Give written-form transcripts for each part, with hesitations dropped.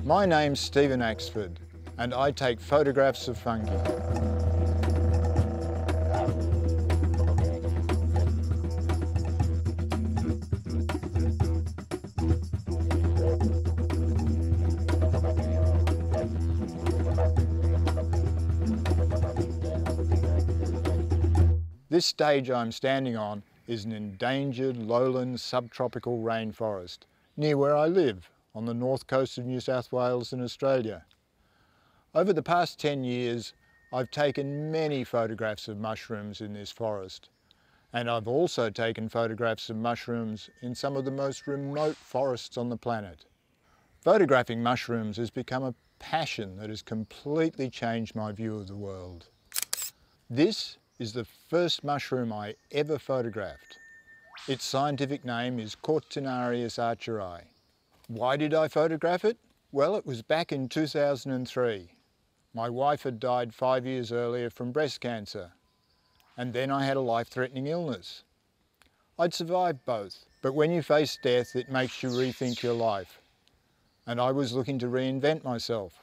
My name's Stephen Axford, and I take photographs of fungi. This stage I'm standing on is an endangered lowland subtropical rainforest near where I live on the north coast of New South Wales in Australia. Over the past 10 years I've taken many photographs of mushrooms in this forest, and I've also taken photographs of mushrooms in some of the most remote forests on the planet. Photographing mushrooms has become a passion that has completely changed my view of the world. This is the first mushroom I ever photographed. Its scientific name is Cortinarius archeri. Why did I photograph it? Well, it was back in 2003. My wife had died 5 years earlier from breast cancer, and then I had a life-threatening illness. I'd survived both, but when you face death, it makes you rethink your life. And I was looking to reinvent myself.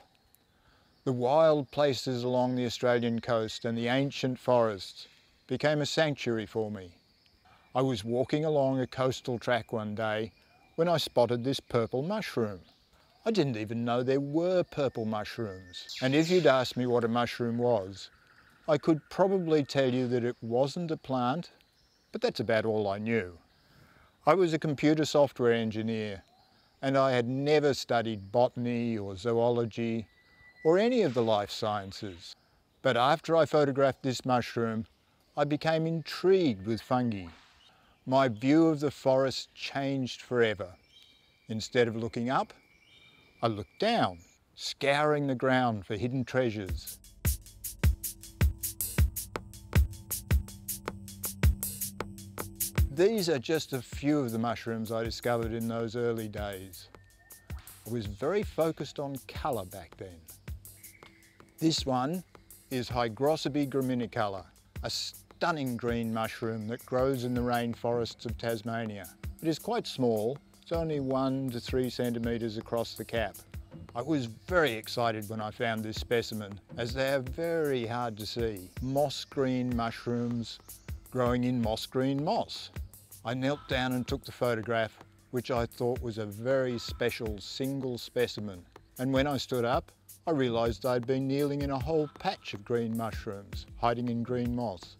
The wild places along the Australian coast and the ancient forests became a sanctuary for me. I was walking along a coastal track one day when I spotted this purple mushroom. I didn't even know there were purple mushrooms. And if you'd asked me what a mushroom was, I could probably tell you that it wasn't a plant, but that's about all I knew. I was a computer software engineer, and I had never studied botany or zoology or any of the life sciences. But after I photographed this mushroom, I became intrigued with fungi. My view of the forest changed forever. Instead of looking up, I looked down, scouring the ground for hidden treasures. These are just a few of the mushrooms I discovered in those early days. I was very focused on colour back then. This one is Hygrossebe graminicula, a stunning green mushroom that grows in the rainforests of Tasmania. It is quite small, it's only 1 to 3 centimetres across the cap. I was very excited when I found this specimen, as they are very hard to see. Moss green mushrooms growing in moss green moss. I knelt down and took the photograph, which I thought was a very special single specimen. And when I stood up, I realised I'd been kneeling in a whole patch of green mushrooms, hiding in green moss.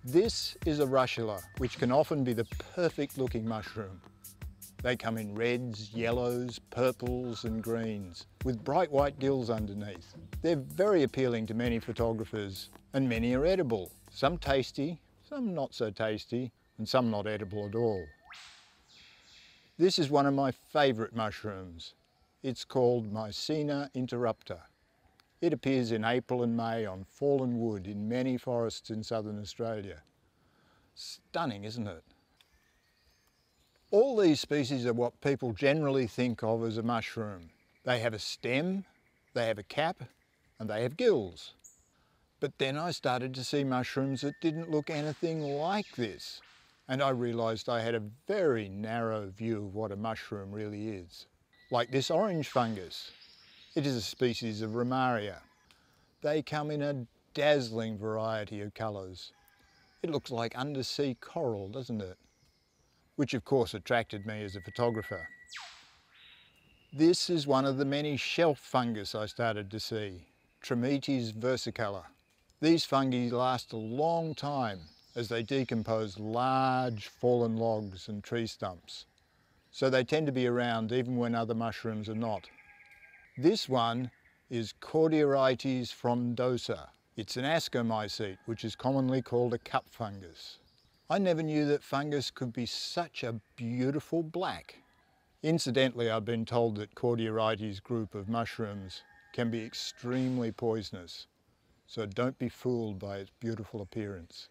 This is a russula, which can often be the perfect looking mushroom. They come in reds, yellows, purples and greens, with bright white gills underneath. They're very appealing to many photographers, and many are edible. Some tasty, some not so tasty, and some not edible at all. This is one of my favourite mushrooms. It's called Mycena interrupta. It appears in April and May on fallen wood in many forests in southern Australia. Stunning, isn't it? All these species are what people generally think of as a mushroom. They have a stem, they have a cap, and they have gills. But then I started to see mushrooms that didn't look anything like this, and I realised I had a very narrow view of what a mushroom really is. Like this orange fungus. It is a species of Ramaria. They come in a dazzling variety of colours. It looks like undersea coral, doesn't it? Which of course attracted me as a photographer. This is one of the many shelf fungus I started to see, Trametes versicolor. These fungi last a long time as they decompose large fallen logs and tree stumps. So they tend to be around even when other mushrooms are not. This one is Cordiarites frondosa. It's an ascomycete, which is commonly called a cup fungus. I never knew that fungus could be such a beautiful black. Incidentally, I've been told that Cordiarites group of mushrooms can be extremely poisonous, so don't be fooled by its beautiful appearance.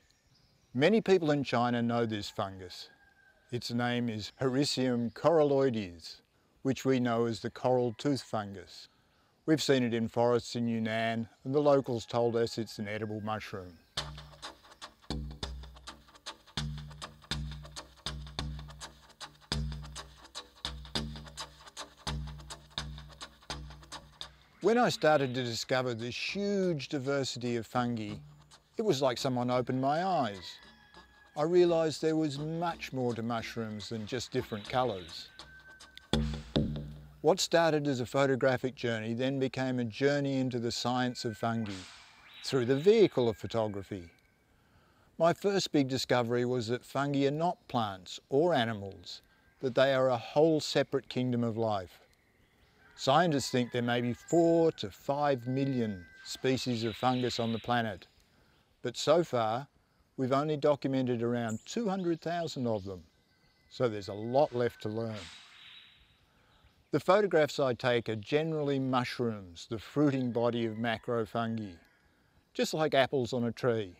Many people in China know this fungus. Its name is Hericium coralloides, which we know as the coral tooth fungus. We've seen it in forests in Yunnan, and the locals told us it's an edible mushroom. When I started to discover this huge diversity of fungi, it was like someone opened my eyes. I realised there was much more to mushrooms than just different colours. What started as a photographic journey then became a journey into the science of fungi through the vehicle of photography. My first big discovery was that fungi are not plants or animals, that they are a whole separate kingdom of life. Scientists think there may be 4 to 5 million species of fungus on the planet, but so far we've only documented around 200,000 of them, so there's a lot left to learn. The photographs I take are generally mushrooms, the fruiting body of macrofungi, just like apples on a tree.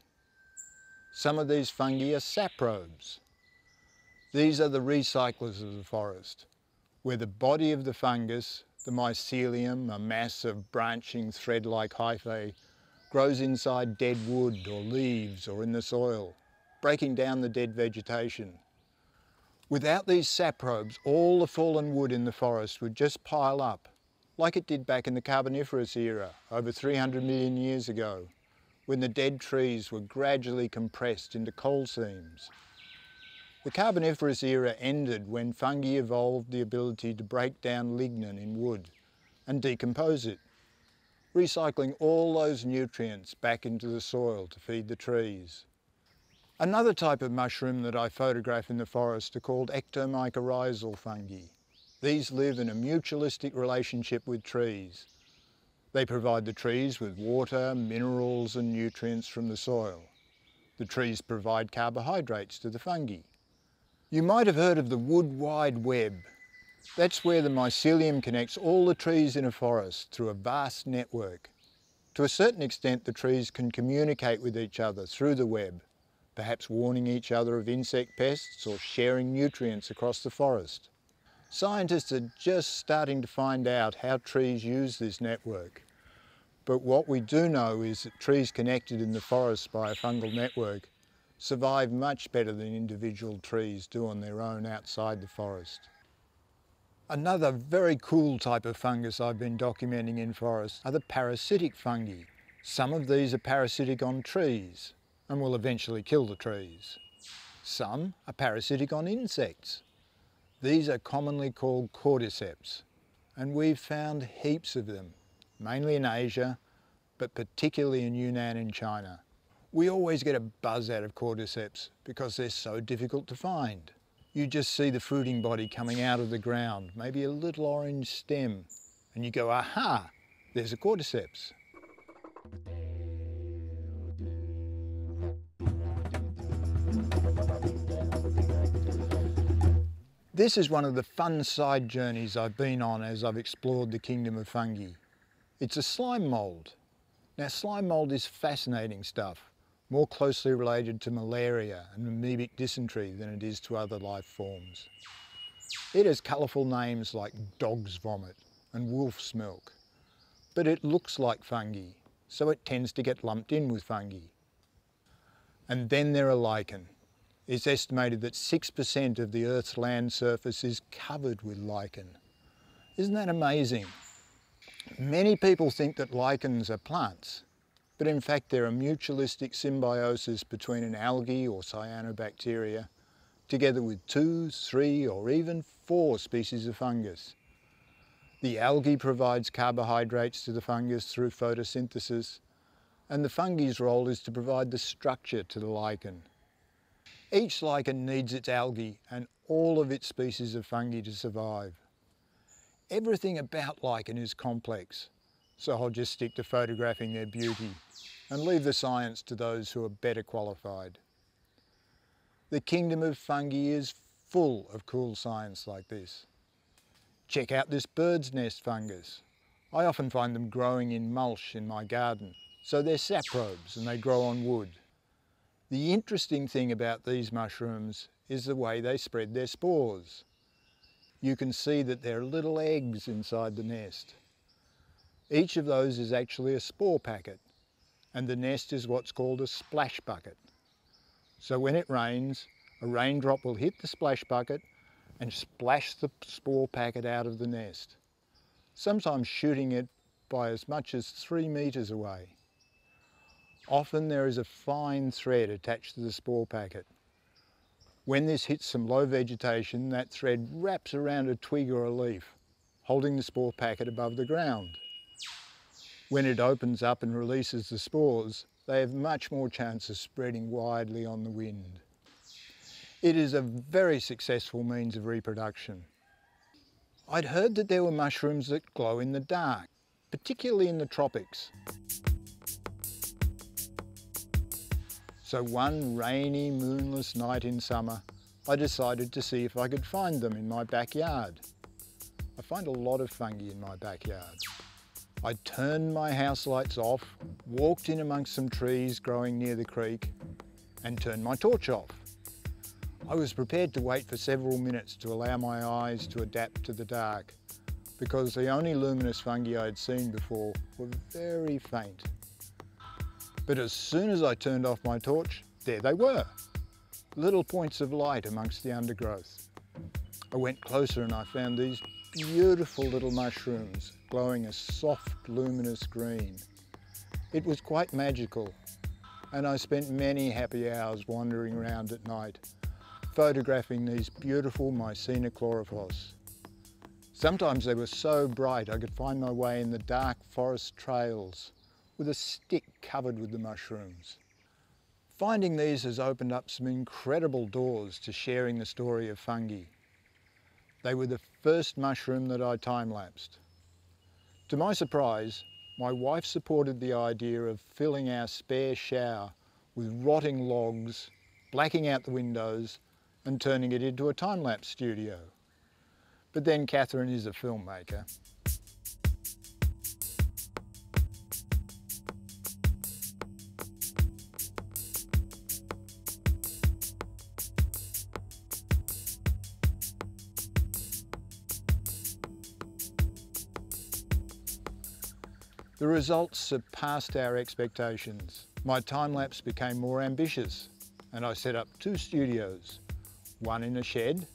Some of these fungi are saprobes. These are the recyclers of the forest, where the body of the fungus, the mycelium, a mass of branching thread-like hyphae, grows inside dead wood or leaves or in the soil, breaking down the dead vegetation. Without these saprobes, all the fallen wood in the forest would just pile up, like it did back in the Carboniferous era, over 300 million years ago, when the dead trees were gradually compressed into coal seams. The Carboniferous era ended when fungi evolved the ability to break down lignin in wood and decompose it, recycling all those nutrients back into the soil to feed the trees. Another type of mushroom that I photograph in the forest are called ectomycorrhizal fungi. These live in a mutualistic relationship with trees. They provide the trees with water, minerals and nutrients from the soil. The trees provide carbohydrates to the fungi. You might have heard of the wood wide web. That's where the mycelium connects all the trees in a forest through a vast network. To a certain extent, the trees can communicate with each other through the web, perhaps warning each other of insect pests or sharing nutrients across the forest. Scientists are just starting to find out how trees use this network. But what we do know is that trees connected in the forest by a fungal network survive much better than individual trees do on their own outside the forest. Another very cool type of fungus I've been documenting in forests are the parasitic fungi. Some of these are parasitic on trees and will eventually kill the trees. Some are parasitic on insects. These are commonly called cordyceps, and we've found heaps of them, mainly in Asia, but particularly in Yunnan in China. We always get a buzz out of cordyceps because they're so difficult to find. You just see the fruiting body coming out of the ground, maybe a little orange stem, and you go, aha, there's a cordyceps. This is one of the fun side journeys I've been on as I've explored the kingdom of fungi. It's a slime mould. Now, slime mould is fascinating stuff, more closely related to malaria and amoebic dysentery than it is to other life forms. It has colourful names like dog's vomit and wolf's milk, but it looks like fungi, so it tends to get lumped in with fungi. And then there are lichen. It's estimated that 6% of the Earth's land surface is covered with lichen. Isn't that amazing? Many people think that lichens are plants, but in fact they're a mutualistic symbiosis between an algae or cyanobacteria together with 2, 3 or even 4 species of fungus. The algae provides carbohydrates to the fungus through photosynthesis, and the fungi's role is to provide the structure to the lichen. Each lichen needs its algae and all of its species of fungi to survive. Everything about lichen is complex, so I'll just stick to photographing their beauty and leave the science to those who are better qualified. The kingdom of fungi is full of cool science like this. Check out this bird's nest fungus. I often find them growing in mulch in my garden, so they're saprobes and they grow on wood. The interesting thing about these mushrooms is the way they spread their spores. You can see that there are little eggs inside the nest. Each of those is actually a spore packet, and the nest is what's called a splash bucket. So when it rains, a raindrop will hit the splash bucket and splash the spore packet out of the nest, sometimes shooting it by as much as 3 metres away. Often there is a fine thread attached to the spore packet. When this hits some low vegetation, that thread wraps around a twig or a leaf, holding the spore packet above the ground. When it opens up and releases the spores, they have much more chance of spreading widely on the wind. It is a very successful means of reproduction. I'd heard that there were mushrooms that glow in the dark, particularly in the tropics. So one rainy, moonless night in summer, I decided to see if I could find them in my backyard. I find a lot of fungi in my backyard. I turned my house lights off, walked in amongst some trees growing near the creek, and turned my torch off. I was prepared to wait for several minutes to allow my eyes to adapt to the dark, because the only luminous fungi I'd seen before were very faint. But as soon as I turned off my torch, there they were, little points of light amongst the undergrowth. I went closer and I found these beautiful little mushrooms glowing a soft, luminous green. It was quite magical, and I spent many happy hours wandering around at night, photographing these beautiful Mycena chlorophyllus. Sometimes they were so bright I could find my way in the dark forest trails with a stick covered with the mushrooms. Finding these has opened up some incredible doors to sharing the story of fungi. They were the first mushroom that I time-lapsed. To my surprise, my wife supported the idea of filling our spare shower with rotting logs, blacking out the windows and turning it into a time-lapse studio. But then Catherine is a filmmaker. The results surpassed our expectations. My time-lapse became more ambitious, and I set up 2 studios, one in a shed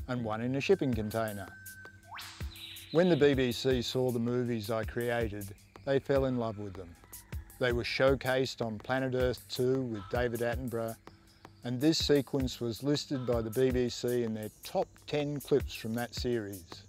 and one in a shipping container. When the BBC saw the movies I created, they fell in love with them. They were showcased on Planet Earth 2 with David Attenborough, and this sequence was listed by the BBC in their top 10 clips from that series.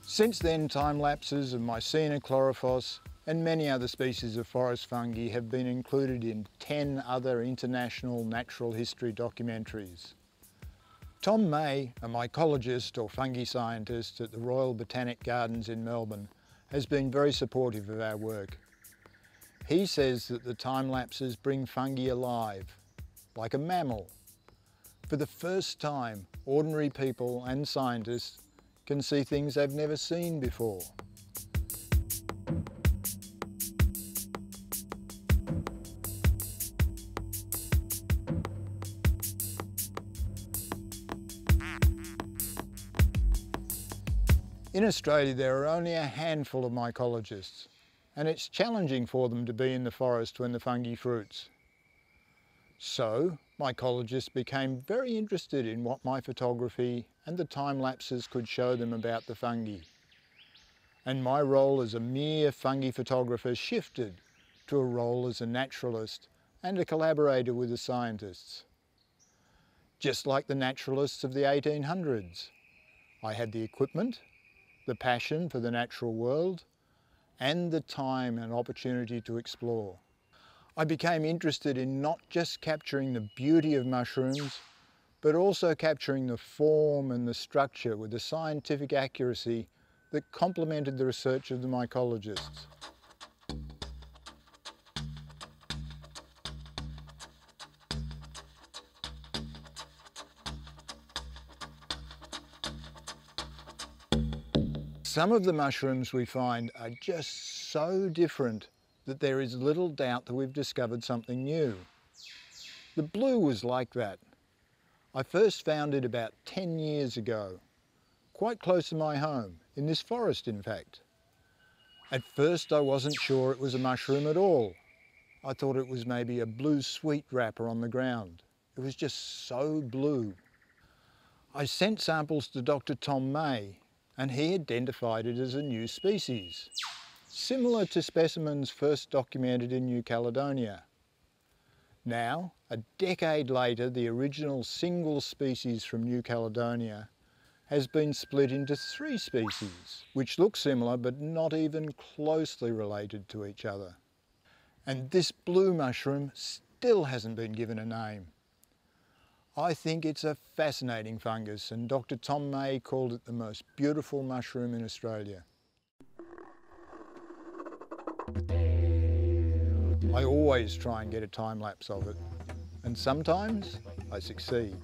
Since then, time-lapses of Mycena chlorophyllus and many other species of forest fungi have been included in 10 other international natural history documentaries. Tom May, a mycologist or fungi scientist at the Royal Botanic Gardens in Melbourne, has been very supportive of our work. He says that the time-lapses bring fungi alive, like a mammal. For the first time, ordinary people and scientists can see things they've never seen before. In Australia, there are only a handful of mycologists, and it's challenging for them to be in the forest when the fungi fruits. So, mycologists became very interested in what my photography and the time-lapses could show them about the fungi. And my role as a mere fungi photographer shifted to a role as a naturalist and a collaborator with the scientists. Just like the naturalists of the 1800s, I had the equipment, the passion for the natural world, and the time and opportunity to explore. I became interested in not just capturing the beauty of mushrooms, but also capturing the form and the structure with a scientific accuracy that complemented the research of the mycologists. Some of the mushrooms we find are just so different that there is little doubt that we've discovered something new. The blue was like that. I first found it about 10 years ago, quite close to my home, in this forest in fact. At first I wasn't sure it was a mushroom at all. I thought it was maybe a blue sweet wrapper on the ground. It was just so blue. I sent samples to Dr. Tom May, and he identified it as a new species, similar to specimens first documented in New Caledonia. Now, a decade later, the original single species from New Caledonia has been split into 3 species, which look similar but not even closely related to each other. And this blue mushroom still hasn't been given a name. I think it's a fascinating fungus, and Dr. Tom May called it the most beautiful mushroom in Australia. I always try and get a time lapse of it, and sometimes I succeed.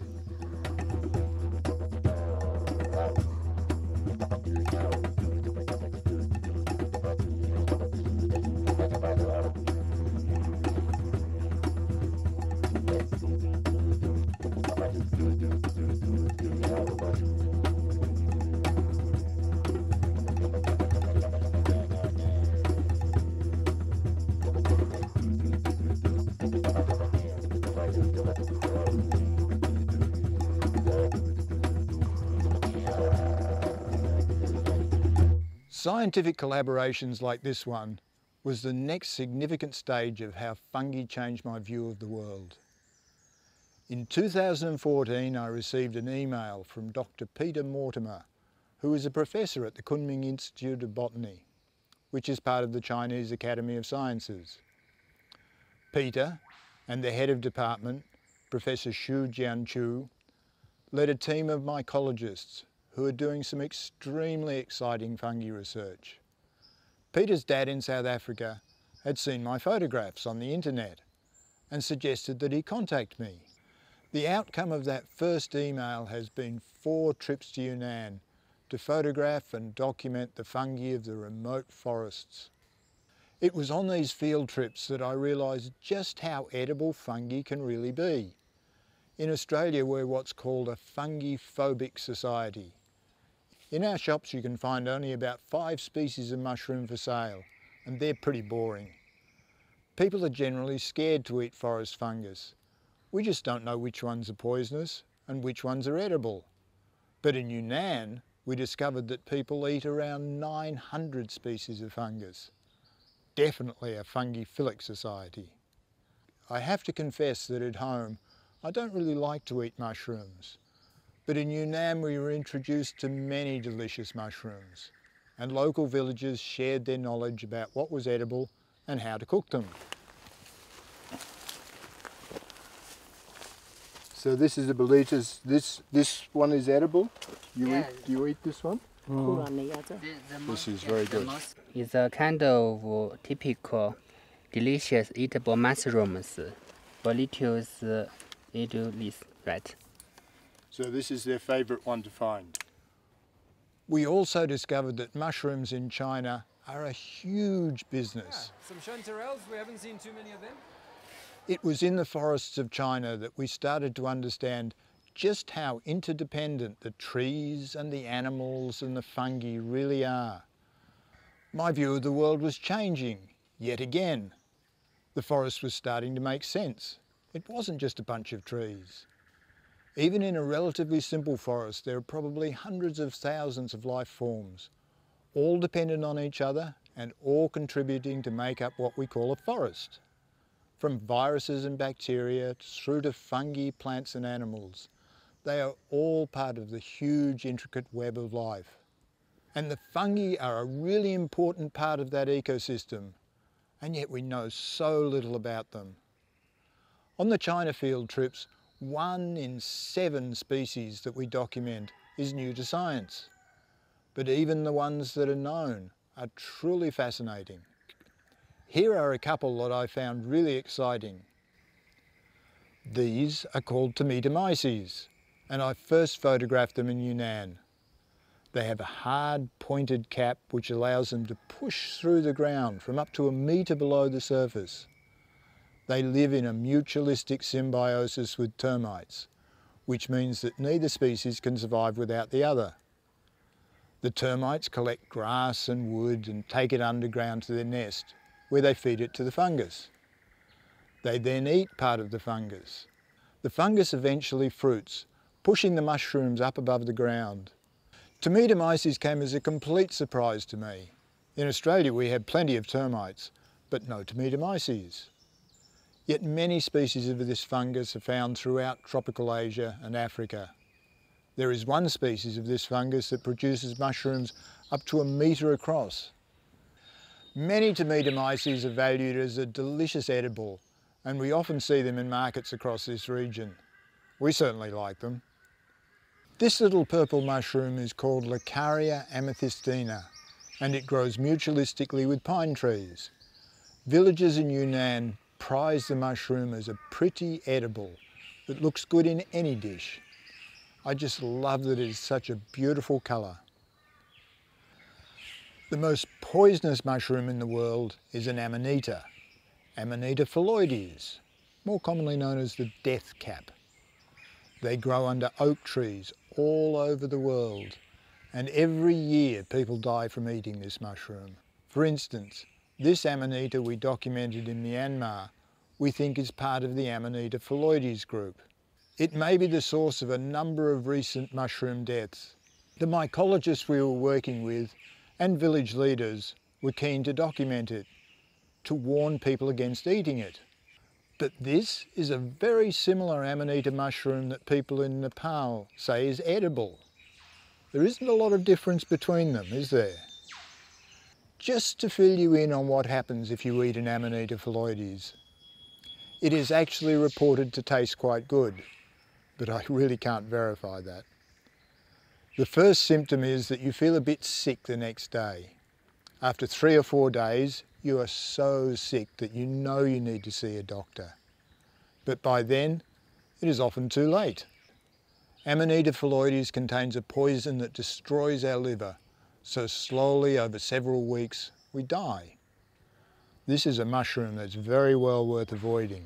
Scientific collaborations like this one was the next significant stage of how fungi changed my view of the world. In 2014 I received an email from Dr. Peter Mortimer, who is a professor at the Kunming Institute of Botany, which is part of the Chinese Academy of Sciences. Peter and the head of department, Professor Xu Jianchu, led a team of mycologists who are doing some extremely exciting fungi research. Peter's dad in South Africa had seen my photographs on the internet and suggested that he contact me. The outcome of that first email has been 4 trips to Yunnan to photograph and document the fungi of the remote forests. It was on these field trips that I realised just how edible fungi can really be. In Australia we're what's called a fungi-phobic society. In our shops you can find only about 5 species of mushroom for sale, and they're pretty boring. People are generally scared to eat forest fungus. We just don't know which ones are poisonous and which ones are edible. But in Yunnan we discovered that people eat around 900 species of fungus. Definitely a fungi-philic society. I have to confess that at home I don't really like to eat mushrooms. But in Yunnan we were introduced to many delicious mushrooms, and local villagers shared their knowledge about what was edible and how to cook them. So this is a Bolitas. This one is edible? Do you eat this one? This is very good. It's a kind of typical, delicious, eatable mushrooms. Bolitas eat this, right? So this is their favourite one to find. We also discovered that mushrooms in China are a huge business. Some chanterelles, we haven't seen too many of them. It was in the forests of China that we started to understand just how interdependent the trees and the animals and the fungi really are. My view of the world was changing, yet again. The forest was starting to make sense. It wasn't just a bunch of trees. Even in a relatively simple forest, there are probably hundreds of thousands of life forms, all dependent on each other and all contributing to make up what we call a forest. From viruses and bacteria through to fungi, plants and animals, they are all part of the huge intricate web of life. And the fungi are a really important part of that ecosystem, and yet we know so little about them. On the China field trips, 1 in 7 species that we document is new to science. But even the ones that are known are truly fascinating. Here are a couple that I found really exciting. These are called Mycologists, and I first photographed them in Yunnan. They have a hard pointed cap which allows them to push through the ground from up to 1 metre below the surface. They live in a mutualistic symbiosis with termites, which means that neither species can survive without the other. The termites collect grass and wood and take it underground to their nest, where they feed it to the fungus. They then eat part of the fungus. The fungus eventually fruits, pushing the mushrooms up above the ground. Mycologists came as a complete surprise to me. In Australia we have plenty of termites, but no Mycologists. Yet many species of this fungus are found throughout tropical Asia and Africa. There is one species of this fungus that produces mushrooms up to 1 metre across. Many Mycologists are valued as a delicious edible, and we often see them in markets across this region. We certainly like them. This little purple mushroom is called Leucaria amethystina, and it grows mutualistically with pine trees. Villagers in Yunnan prize the mushroom as a pretty edible that looks good in any dish. I just love that it is such a beautiful colour. The most poisonous mushroom in the world is an Amanita, Amanita phalloides, more commonly known as the death cap. They grow under oak trees all over the world, and every year people die from eating this mushroom. For instance, this Amanita we documented in Myanmar we think is part of the Amanita phalloides group. It may be the source of a number of recent mushroom deaths. The mycologists we were working with and village leaders were keen to document it, to warn people against eating it. But this is a very similar Amanita mushroom that people in Nepal say is edible. There isn't a lot of difference between them, is there? Just to fill you in on what happens if you eat an Amanita phalloides. It is actually reported to taste quite good, but I really can't verify that. The first symptom is that you feel a bit sick the next day. After 3 or 4 days, you are so sick that you know you need to see a doctor. But by then, it is often too late. Amanita phalloides contains a poison that destroys our liver, so slowly over several weeks, we die. This is a mushroom that's very well worth avoiding.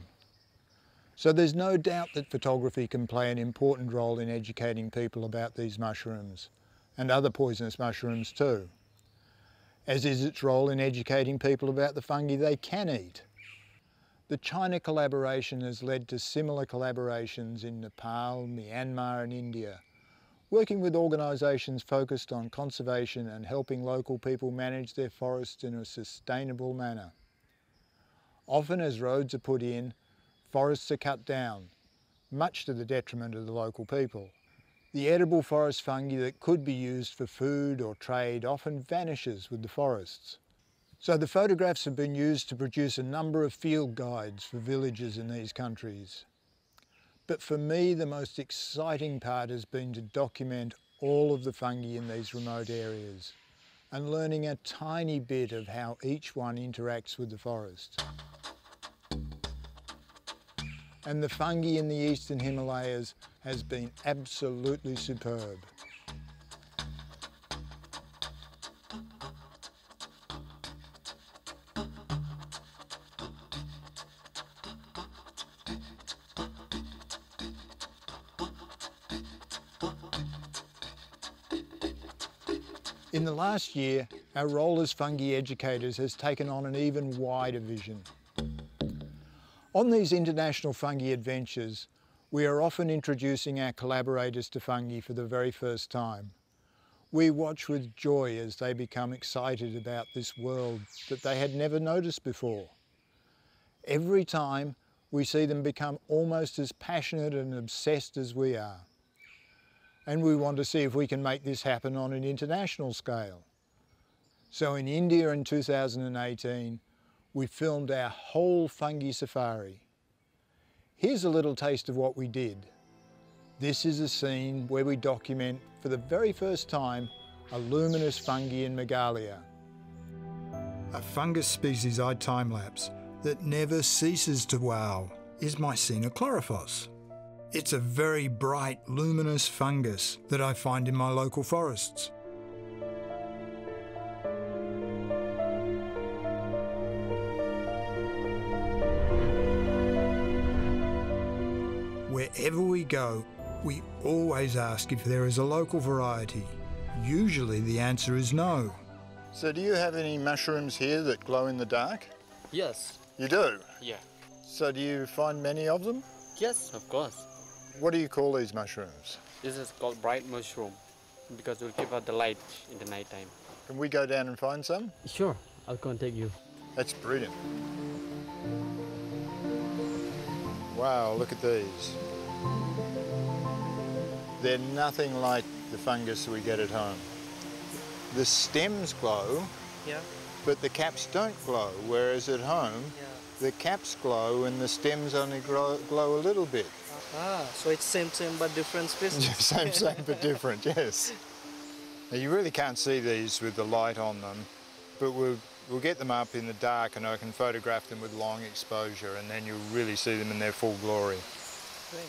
So there's no doubt that photography can play an important role in educating people about these mushrooms, and other poisonous mushrooms too, as is its role in educating people about the fungi they can eat. The China collaboration has led to similar collaborations in Nepal, Myanmar and India, working with organisations focused on conservation and helping local people manage their forests in a sustainable manner. Often as roads are put in, forests are cut down, much to the detriment of the local people. The edible forest fungi that could be used for food or trade often vanishes with the forests. So the photographs have been used to produce a number of field guides for villagers in these countries. But for me, the most exciting part has been to document all of the fungi in these remote areas and learning a tiny bit of how each one interacts with the forest. And the fungi in the eastern Himalayas has been absolutely superb. In the last year, our role as fungi educators has taken on an even wider vision. On these international fungi adventures, we are often introducing our collaborators to fungi for the very first time. We watch with joy as they become excited about this world that they had never noticed before. Every time, we see them become almost as passionate and obsessed as we are. and we want to see if we can make this happen on an international scale. So in India in 2018, we filmed our whole fungi safari. Here's a little taste of what we did. This is a scene where we document, for the very first time, a luminous fungi in Meghalaya. A fungus species I time-lapse that never ceases to wow is Mycologists. It's a very bright, luminous fungus that I find in my local forests. Wherever we go, we always ask if there is a local variety. Usually the answer is no. So do you have any mushrooms here that glow in the dark? Yes. You do? Yeah. So do you find many of them? Yes, of course. What do you call these mushrooms? This is called bright mushroom because it will give out the light in the night time. Can we go down and find some? Sure, I'll contact you. That's brilliant. Wow, look at these. They're nothing like the fungus we get at home. The stems glow, Yeah. but the caps don't glow, whereas at home, the caps glow and the stems only glow a little bit. So it's same but different species. Same but different, yes. Now you really can't see these with the light on them, but we'll get them up in the dark and I can photograph them with long exposure and then you'll really see them in their full glory. Great.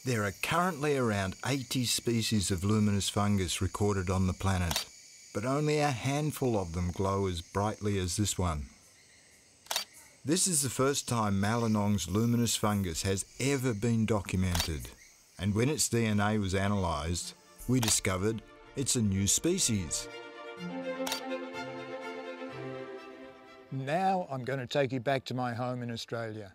There are currently around 80 species of luminous fungus recorded on the planet, but only a handful of them glow as brightly as this one. This is the first time Malinong's luminous fungus has ever been documented, and when its DNA was analysed, we discovered it's a new species. Now I'm going to take you back to my home in Australia.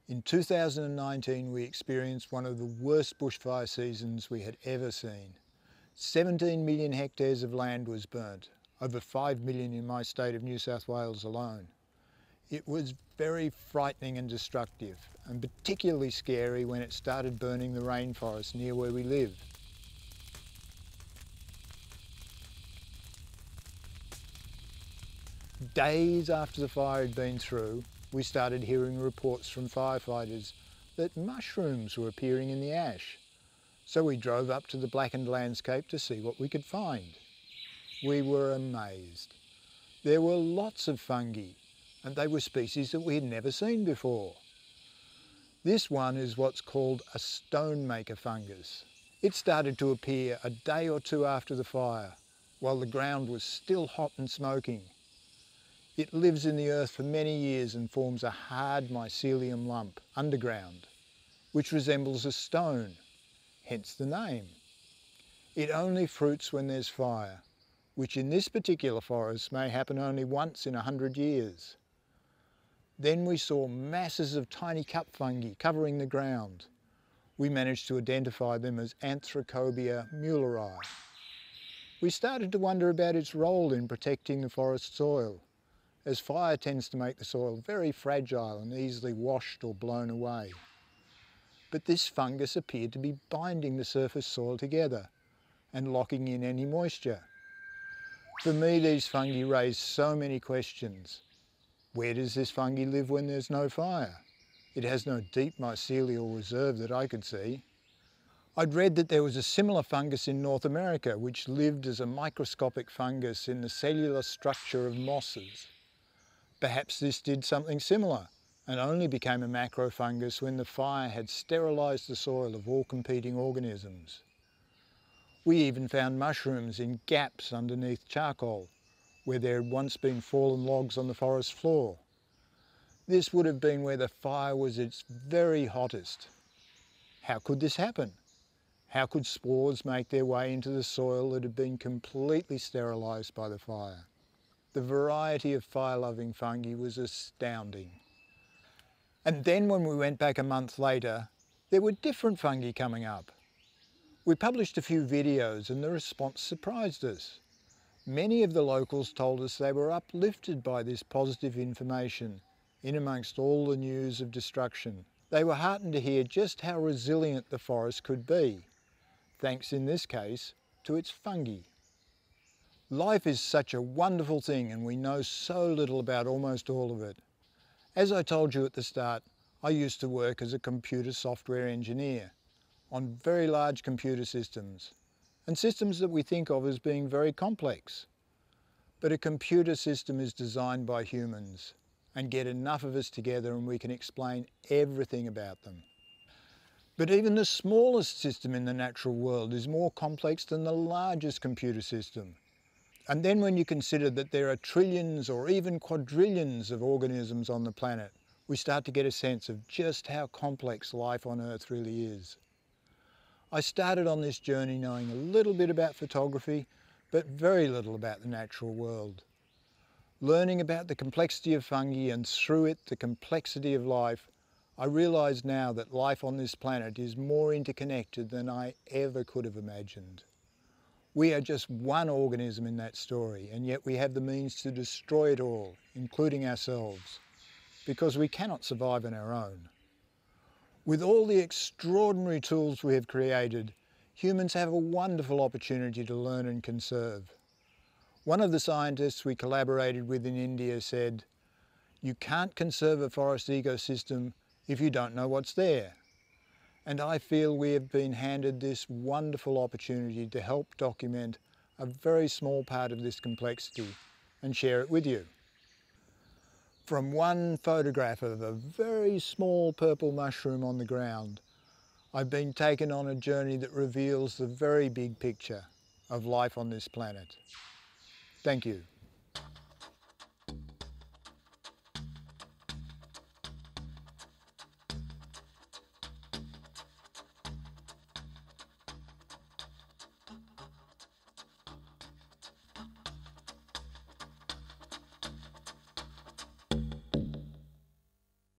In 2019 we experienced one of the worst bushfire seasons we had ever seen. 17 million hectares of land was burnt, over 5 million in my state of New South Wales alone. It was very frightening and destructive, and particularly scary when it started burning the rainforest near where we live. Days after the fire had been through, we started hearing reports from firefighters that mushrooms were appearing in the ash. So we drove up to the blackened landscape to see what we could find. We were amazed. There were lots of fungi, and they were species that we had never seen before. This one is what's called a stonemaker fungus. It started to appear a day or two after the fire, while the ground was still hot and smoking. It lives in the earth for many years and forms a hard mycelium lump underground, which resembles a stone, hence the name. It only fruits when there's fire, which in this particular forest may happen only once in 100 years. Then we saw masses of tiny cup fungi covering the ground. We managed to identify them as Anthracobia muelleri. We started to wonder about its role in protecting the forest soil, as fire tends to make the soil very fragile and easily washed or blown away. But this fungus appeared to be binding the surface soil together and locking in any moisture. For me, these fungi raised so many questions. Where does this fungi live when there's no fire? It has no deep mycelial reserve that I could see. I'd read that there was a similar fungus in North America which lived as a microscopic fungus in the cellular structure of mosses. Perhaps this did something similar and only became a macrofungus when the fire had sterilised the soil of all competing organisms. We even found mushrooms in gaps underneath charcoal, where there had once been fallen logs on the forest floor. This would have been where the fire was its very hottest. How could this happen? How could spores make their way into the soil that had been completely sterilised by the fire? The variety of fire-loving fungi was astounding. And then when we went back a month later, there were different fungi coming up. We published a few videos and the response surprised us. Many of the locals told us they were uplifted by this positive information in amongst all the news of destruction. They were heartened to hear just how resilient the forest could be. thanks in this case to its fungi. Life is such a wonderful thing and we know so little about almost all of it. As I told you at the start, I used to work as a computer software engineer on very large computer systems, and systems that we think of as being very complex. But a computer system is designed by humans, and get enough of us together and we can explain everything about them. But even the smallest system in the natural world is more complex than the largest computer system. And then when you consider that there are trillions or even quadrillions of organisms on the planet, we start to get a sense of just how complex life on Earth really is. I started on this journey knowing a little bit about photography, but very little about the natural world. Learning about the complexity of fungi and through it the complexity of life, I realise now that life on this planet is more interconnected than I ever could have imagined. We are just one organism in that story, and yet we have the means to destroy it all, including ourselves, because we cannot survive on our own. With all the extraordinary tools we have created, humans have a wonderful opportunity to learn and conserve. One of the scientists we collaborated with in India said, "You can't conserve a forest ecosystem if you don't know what's there." And I feel we have been handed this wonderful opportunity to help document a very small part of this complexity and share it with you. From one photograph of a very small purple mushroom on the ground, I've been taken on a journey that reveals the very big picture of life on this planet. Thank you.